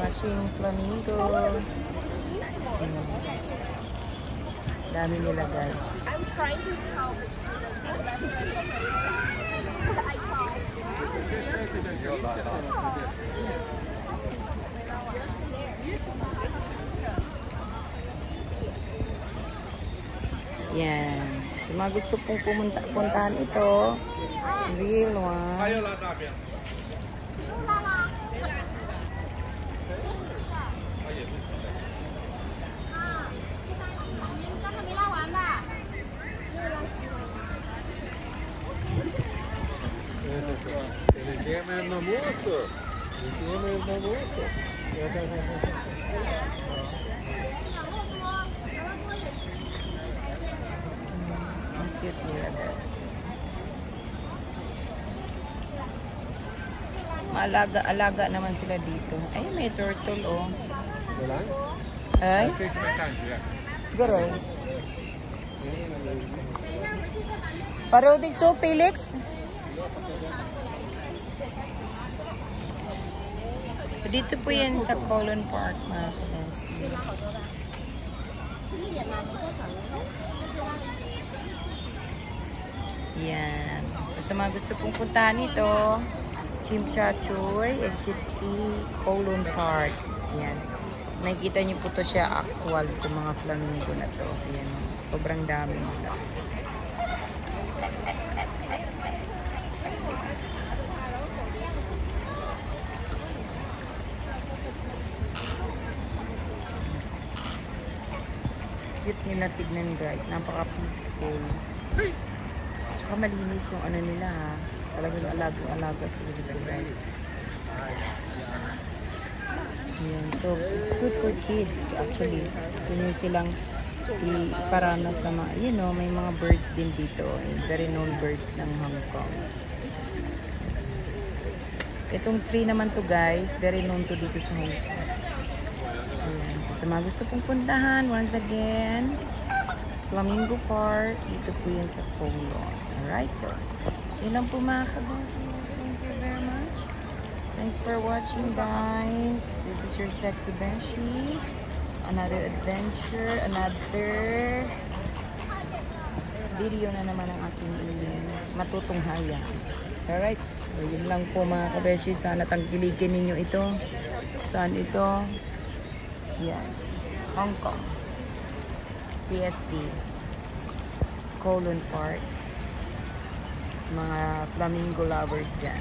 Matching flamingo. Dami nila guys. I'm trying to help. Yan. Yung mga gusto pong puntahan ito. Real one. Ele quer no almoço. Ele quer no almoço. Ang cute nila guys. Alaga naman sila dito. Ay, may turtle oh. Ay? Garay. Parodig so, Felix? So, dito po yan sa Colon Park, mga kapatid. Yan. So, sa mga gusto pong puntahan ito, Chimchachoy, Exit C, Colon Park. Yan. So, nakikita niyo po to siya actual, itong mga flamingo na to. Yan. Sobrang dami nila. Cute nila tignan guys. Napaka-peaceful. Tsaka malinis yung ano nila ha. Talagang alaga sila dito guys. Ayan. So, it's good for kids actually. Gusto nyo silang iparanas na mga, you know, may mga birds din dito. Very known birds ng Hong Kong. Itong tree naman to guys, very known to dito sa Hong Kong. Ayan. Sa mga gusto pong puntahan, once again, Flamingo Park, dito po yan sa Colon. Alright, so, yun lang po mga kabashi. Thank you very much. Thanks for watching guys. This is your Sexy Beshi. Another adventure, another video na naman ang aking matutunghayan. So, alright. So, yun lang po mga kabeshi. Sana tangkilikin ninyo ito. Saan ito? Yan. Hong Kong. PSD. Colon Park. Mga flamingo lovers dyan.